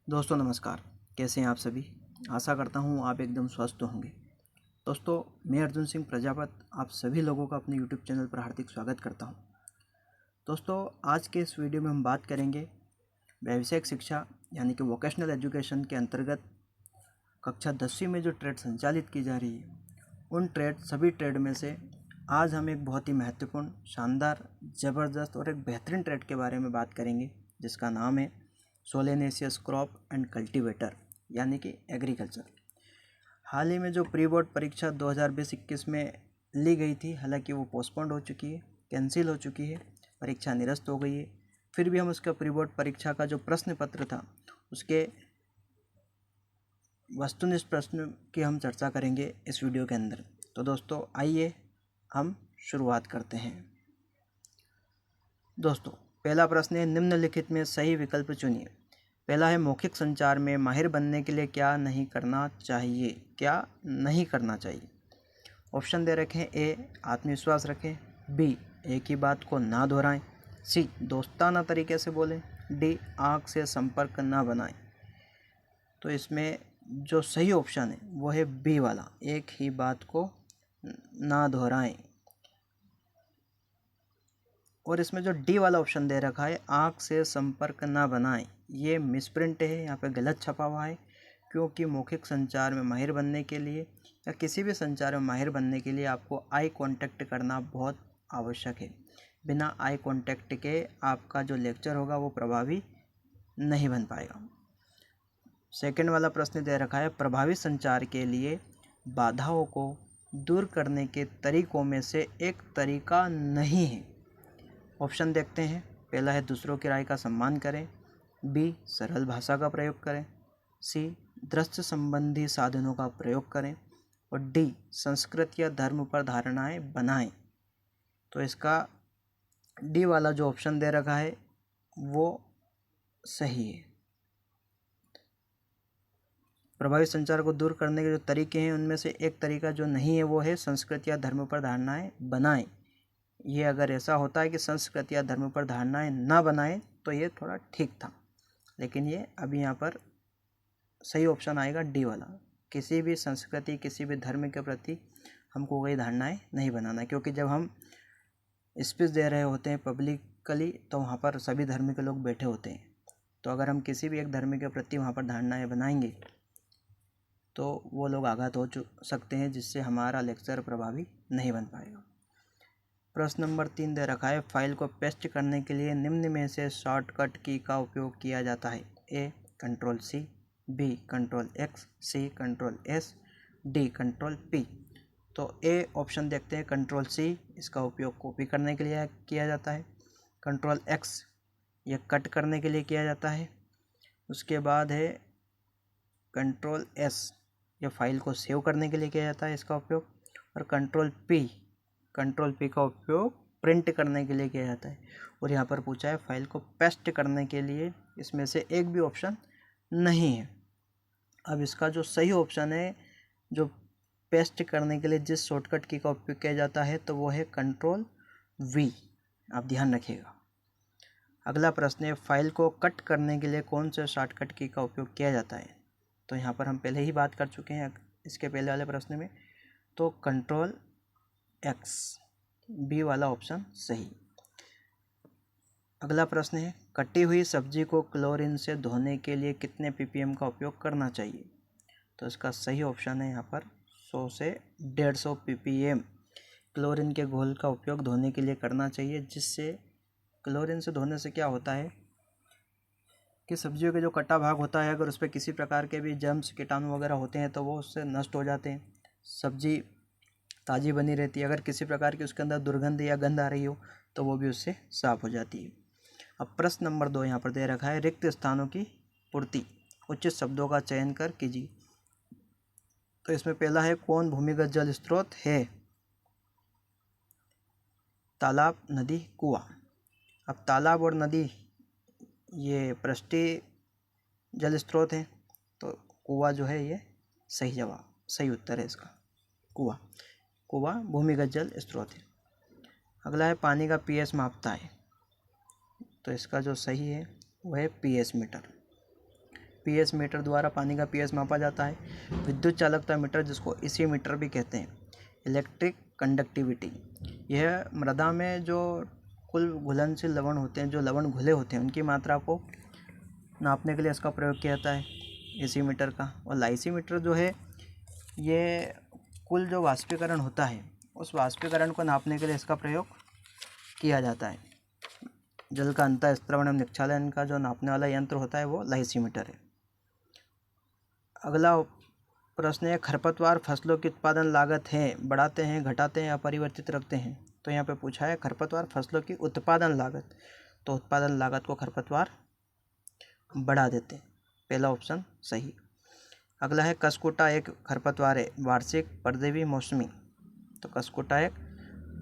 दोस्तों नमस्कार। कैसे हैं आप सभी। आशा करता हूँ आप एकदम स्वस्थ होंगे। दोस्तों मैं अर्जुन सिंह प्रजापत आप सभी लोगों का अपने YouTube चैनल पर हार्दिक स्वागत करता हूँ। दोस्तों आज के इस वीडियो में हम बात करेंगे व्यावसायिक शिक्षा यानी कि वोकेशनल एजुकेशन के अंतर्गत कक्षा 10वीं में जो ट्रेड संचालित की जा रही है उन सभी ट्रेड में से आज हम एक बहुत ही महत्वपूर्ण, शानदार, ज़बरदस्त और एक बेहतरीन ट्रेड के बारे में बात करेंगे जिसका नाम है सोलेनेसियस क्रॉप एंड कल्टीवेटर यानी कि एग्रीकल्चर। हाल ही में जो प्री बोर्ड परीक्षा 2020-21 में ली गई थी, हालांकि वो पोस्टपोन्ड हो चुकी है, कैंसिल हो चुकी है, परीक्षा निरस्त हो गई है। फिर भी हम उसका प्री बोर्ड परीक्षा का जो प्रश्न पत्र था उसके वस्तुनिष्ठ प्रश्न की हम चर्चा करेंगे इस वीडियो के अंदर। तो दोस्तों आइए हम शुरुआत करते हैं। दोस्तों पहला प्रश्न है, निम्नलिखित में सही विकल्प चुनिए। पहला है, मौखिक संचार में माहिर बनने के लिए क्या नहीं करना चाहिए। क्या नहीं करना चाहिए। ऑप्शन दे रखे हैं, ए आत्मविश्वास रखें, बी एक ही बात को ना दोहराएं, सी दोस्ताना तरीके से बोलें, डी आँख से संपर्क ना बनाएं। तो इसमें जो सही ऑप्शन है वो है बी वाला, एक ही बात को ना दोहराएं। और इसमें जो डी वाला ऑप्शन दे रखा है, आँख से संपर्क ना बनाएं, ये मिसप्रिंट है, यहाँ पे गलत छपा हुआ है। क्योंकि मौखिक संचार में माहिर बनने के लिए या किसी भी संचार में माहिर बनने के लिए आपको आई कांटेक्ट करना बहुत आवश्यक है। बिना आई कांटेक्ट के आपका जो लेक्चर होगा वो प्रभावी नहीं बन पाएगा। सेकंड वाला प्रश्न दे रखा है, प्रभावी संचार के लिए बाधाओं को दूर करने के तरीकों में से एक तरीका नहीं है। ऑप्शन देखते हैं। पहला है, दूसरों की राय का सम्मान करें, बी सरल भाषा का प्रयोग करें, सी दृश्य संबंधी साधनों का प्रयोग करें और डी संस्कृति या धर्म पर धारणाएं बनाएं। तो इसका डी वाला जो ऑप्शन दे रखा है वो सही है। प्रभावी संचार को दूर करने के जो तरीके हैं उनमें से एक तरीका जो नहीं है वो है संस्कृति या धर्म पर धारणाएं बनाएं। ये अगर ऐसा होता है कि संस्कृति या धर्म पर धारणाएं ना बनाएं तो ये थोड़ा ठीक था, लेकिन ये अभी यहाँ पर सही ऑप्शन आएगा डी वाला। किसी भी संस्कृति, किसी भी धर्म के प्रति हमको कोई धारणाएं नहीं बनाना, क्योंकि जब हम स्पीच दे रहे होते हैं पब्लिकली तो वहाँ पर सभी धर्म के लोग बैठे होते हैं। तो अगर हम किसी भी एक धर्म के प्रति वहाँ पर धारणाएं बनाएंगे तो वो लोग आघात हो सकते हैं, जिससे हमारा लेक्चर प्रभावी नहीं बन पाएगा। प्रश्न नंबर 3 दे रखा है, फाइल को पेस्ट करने के लिए निम्न में से शॉर्टकट की का उपयोग किया जाता है। A control C, B control X, C control S, D control P. तो ए ऑप्शन देखते हैं, कंट्रोल सी, इसका उपयोग कॉपी करने के लिए किया जाता है। कंट्रोल एक्स यह कट करने के लिए किया जाता है। उसके बाद है कंट्रोल एस, यह फाइल को सेव करने के लिए किया जाता है इसका उपयोग। और कंट्रोल पी का उपयोग प्रिंट करने के लिए किया जाता है। और यहाँ पर पूछा है फाइल को पेस्ट करने के लिए, इसमें से एक भी ऑप्शन नहीं है। अब इसका जो सही ऑप्शन है, जो पेस्ट करने के लिए जिस शॉर्टकट की का उपयोग किया जाता है, तो वो है कंट्रोल वी। आप ध्यान रखिएगा। अगला प्रश्न है, फाइल को कट करने के लिए कौन से शॉर्टकट की का उपयोग किया जाता है। तो यहाँ पर हम पहले ही बात कर चुके हैं इसके पहले वाले प्रश्न में। तो कंट्रोल एक्स, बी वाला ऑप्शन सही। अगला प्रश्न है, कटी हुई सब्जी को क्लोरीन से धोने के लिए कितने ppm का उपयोग करना चाहिए। तो इसका सही ऑप्शन है यहाँ पर 100 से 150 ppm क्लोरीन के घोल का उपयोग धोने के लिए करना चाहिए। जिससे क्लोरीन से धोने से क्या होता है कि सब्जियों के जो कटा भाग होता है, अगर उस पर किसी प्रकार के भी जर्म्स, कीटाणु वगैरह होते हैं तो वो उससे नष्ट हो जाते हैं, सब्जी ताज़ी बनी रहती है। अगर किसी प्रकार की उसके अंदर दुर्गंध या गंध आ रही हो तो वो भी उससे साफ हो जाती है। अब प्रश्न नंबर 2 यहाँ पर दे रखा है, रिक्त स्थानों की पूर्ति, उचित शब्दों का चयन कर कीजिए। तो इसमें पहला है, कौन भूमिगत जल स्रोत है। तालाब, नदी, कुआं। अब तालाब और नदी ये पृष्ठीय जल स्रोत है, तो कुआं जो है ये सही उत्तर है इसका, कुआं भूमिगत जल स्रोत है। अगला है, पानी का pH मापता है। तो इसका जो सही है वो है pH मीटर। पीएच मीटर द्वारा पानी का पीएच मापा जाता है। विद्युत चालकता मीटर, जिसको इसी मीटर भी कहते हैं। इलेक्ट्रिक कंडक्टिविटी, यह मृदा में जो कुल घुलनशील लवण होते हैं, जो लवण घुले होते हैं, उनकी मात्रा को नापने के लिए इसका प्रयोग किया जाता है, इसी मीटर का। और लाइसीमीटर जो है, ये कुल जो वाष्पीकरण होता है, उस वाष्पीकरण को नापने के लिए इसका प्रयोग किया जाता है। जल का अंतः स्त्रवण एवं निक्षालन का जो नापने वाला यंत्र होता है वो लाइसीमीटर है। अगला प्रश्न है, खरपतवार फसलों की उत्पादन लागत है बढ़ाते हैं, घटाते हैं, अपरिवर्तित रखते हैं। तो यहाँ पे पूछा है खरपतवार फसलों की उत्पादन लागत, तो उत्पादन लागत को खरपतवार बढ़ा देते हैं, पहला ऑप्शन सही। अगला है, कसकुटा एक खरपतवार है, वार्षिक, परजीवी, मौसमी। तो कसकुटा एक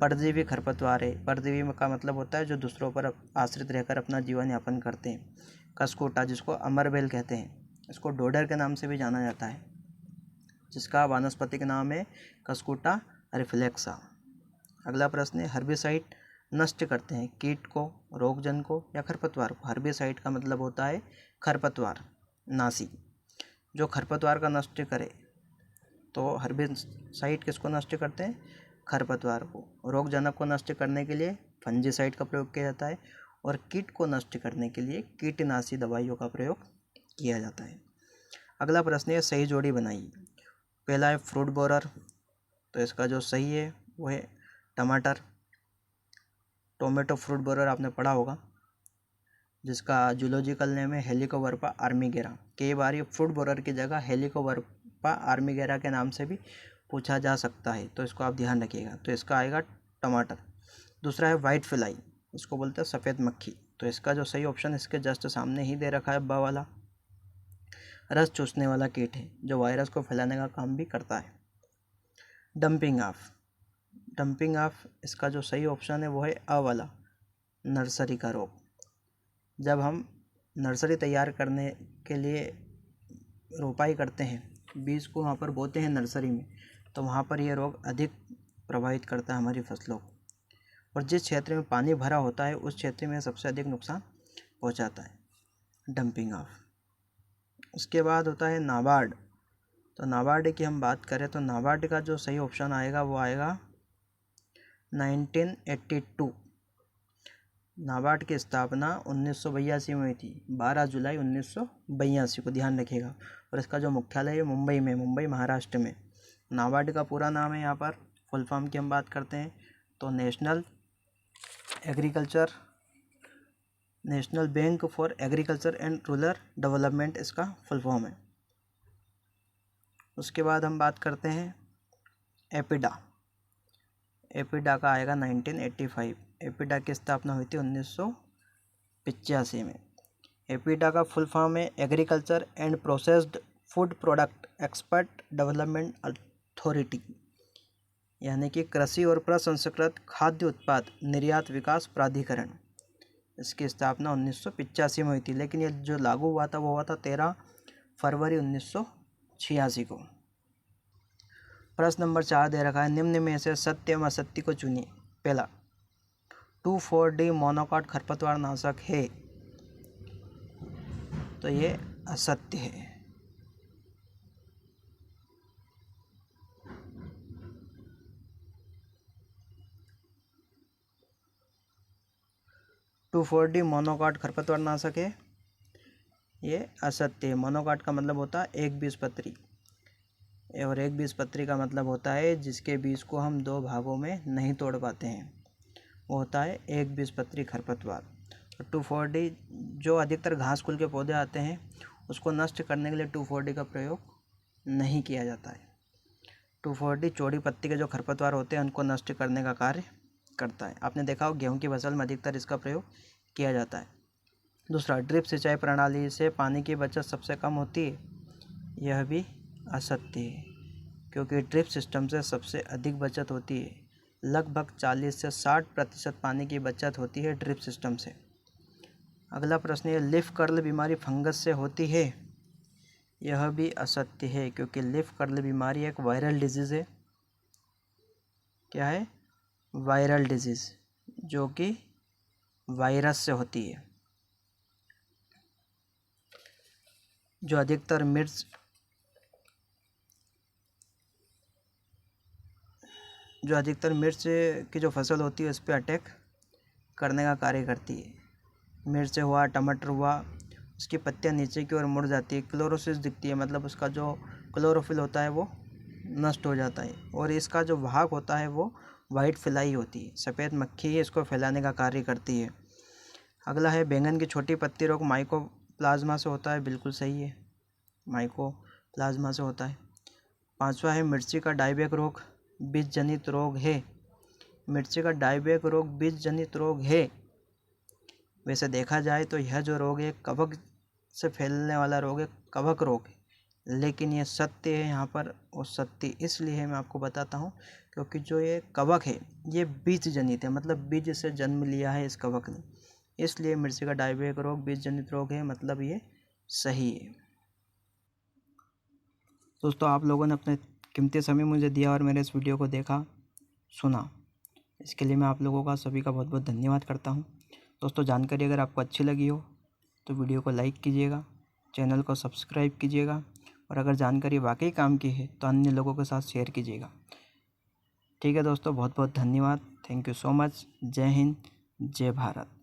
परजीवी खरपतवार है। परजीवी का मतलब होता है जो दूसरों पर आश्रित रहकर अपना जीवन यापन करते हैं। कसकुटा, जिसको अमरबेल कहते हैं, इसको डोडर के नाम से भी जाना जाता है, जिसका वानस्पतिक नाम है कसकुटा रिफ्लेक्सा। अगला प्रश्न है, हर्बिसाइड नष्ट करते हैं, कीट को, रोगजन को या खरपतवार को। हर्बिसाइड का मतलब होता है खरपतवार नाशी, जो खरपतवार का नष्ट करे। तो हर्बिसाइड किसको नष्ट करते हैं? खरपतवार को। रोगजनक को नष्ट करने के लिए फंजीसाइड का प्रयोग किया जाता है, और कीट को नष्ट करने के लिए कीटनाशी दवाइयों का प्रयोग किया जाता है। अगला प्रश्न है, सही जोड़ी बनाइए। पहला है फ्रूट बोरर, तो इसका जो सही है वो है टमाटर। टोमेटो फ्रूट बोरर आपने पढ़ा होगा, जिसका जूलॉजिकल नेम है हेलिकोवर्पा आर्मीगेरा। कई बार ये फ्रूट बोरर की जगह हेलिकोवर्पा आर्मीगेरा के नाम से भी पूछा जा सकता है, तो इसको आप ध्यान रखिएगा। तो इसका आएगा टमाटर। दूसरा है वाइट फ्लाई, इसको बोलते हैं सफ़ेद मक्खी। तो इसका जो सही ऑप्शन इसके जस्ट सामने ही दे रखा है, ब वाला। रस चूसने वाला कीट है, जो वायरस को फैलाने का काम भी करता है। डंपिंग ऑफ, डंपिंग ऑफ इसका जो सही ऑप्शन है वो है अ वाला, नर्सरी का रोग। जब हम नर्सरी तैयार करने के लिए रोपाई करते हैं, बीज को वहाँ पर बोते हैं नर्सरी में, तो वहाँ पर यह रोग अधिक प्रभावित करता है हमारी फसलों को। और जिस क्षेत्र में पानी भरा होता है उस क्षेत्र में सबसे अधिक नुकसान पहुँचाता है डंपिंग ऑफ। उसके बाद होता है नाबार्ड। तो नाबार्ड की हम बात करें तो नाबार्ड का जो सही ऑप्शन आएगा वो आएगा 1982। नाबार्ड की स्थापना 1982 में हुई थी, 12 जुलाई 1982 को, ध्यान रखिएगा। और इसका जो मुख्यालय है मुंबई में, मुंबई महाराष्ट्र में। नाबार्ड का पूरा नाम है, यहाँ पर फुल फॉर्म की हम बात करते हैं तो national bank for agriculture and rural development इसका फुल फॉर्म है। उसके बाद हम बात करते हैं एपिडा। एपिडा का आएगा 1985। एपिडा की स्थापना हुई थी 1985 में। एपिडा का फुल फॉर्म है agriculture and processed food product expert development authority, यानी कि कृषि और प्रसंस्कृत खाद्य उत्पाद निर्यात विकास प्राधिकरण। इसकी स्थापना 1985 में हुई थी, लेकिन ये जो लागू हुआ था वो हुआ था 13 फरवरी 1986 को। प्रश्न नंबर 4 दे रखा है, निम्न में से सत्य एवं असत्य को चुनिए। पहला, 2,4-D मोनोकाट खरपतवार नाशक है, तो ये असत्य है। टू 4-D मोनोकाट खरपतवार नाशक है, ये असत्य है। मोनोकाट का मतलब होता है एक बीजपत्री, और एक बीजपत्री का मतलब होता है जिसके बीज को हम 2 भागों में नहीं तोड़ पाते हैं, वो होता है एक बीजपत्री खरपतवार। 2,4-D जो अधिकतर घास कुल के पौधे आते हैं उसको नष्ट करने के लिए 2,4-D का प्रयोग नहीं किया जाता है। 2,4-D चौड़ी पत्ती के जो खरपतवार होते हैं उनको नष्ट करने का कार्य करता है। आपने देखा हो गेहूं की फसल में अधिकतर इसका प्रयोग किया जाता है। दूसरा, ड्रिप सिंचाई प्रणाली से पानी की बचत सबसे कम होती है, यह भी असत्य है, क्योंकि ड्रिप सिस्टम से सबसे अधिक बचत होती है। लगभग 40 से 60% पानी की बचत होती है ड्रिप सिस्टम से। अगला प्रश्न है, लीफ कर्ल बीमारी फंगस से होती है, यह भी असत्य है, क्योंकि लीफ कर्ल बीमारी एक वायरल डिजीज़ है। क्या है? वायरल डिजीज़, जो कि वायरस से होती है। जो अधिकतर मिर्च की जो फसल होती है उस पर अटैक करने का कार्य करती है। मिर्च हुआ, टमाटर हुआ, उसकी पत्तियां नीचे की ओर मुड़ जाती है, क्लोरोसिस दिखती है, मतलब उसका जो क्लोरोफिल होता है वो नष्ट हो जाता है। और इसका जो वाहक होता है वो वाइट फ्लाई होती है, सफ़ेद मक्खी ही इसको फैलाने का कार्य करती है। अगला है बैंगन की छोटी पत्ती रोग माइकोप्लाज्मा से होता है, बिल्कुल सही है, माइकोप्लाज्मा से होता है। 5वां है मिर्ची का डायबैक रोग बीज जनित रोग है। मिर्ची का डायबैक रोग बीज जनित रोग है। वैसे देखा जाए तो यह जो रोग है कवक से फैलने वाला रोग है, कवक रोग है, लेकिन ये सत्य है यहाँ पर। और सत्य इसलिए मैं आपको बताता हूँ क्योंकि जो ये कवक है ये बीज जनित है, मतलब बीज से जन्म लिया है इस कवक ने, इसलिए मिर्ची का डायबैक रोग बीज जनित रोग है, मतलब ये सही है। दोस्तों, आप लोगों ने अपने कीमती समय मुझे दिया और मेरे इस वीडियो को देखा, सुना, इसके लिए मैं आप लोगों का सभी का बहुत बहुत धन्यवाद करता हूँ। दोस्तों, जानकारी अगर आपको अच्छी लगी हो तो वीडियो को लाइक कीजिएगा, चैनल को सब्सक्राइब कीजिएगा, और अगर जानकारी वाकई काम की है तो अन्य लोगों के साथ शेयर कीजिएगा। ठीक है दोस्तों, बहुत बहुत धन्यवाद। Thank you so much. जय हिंद, जय भारत।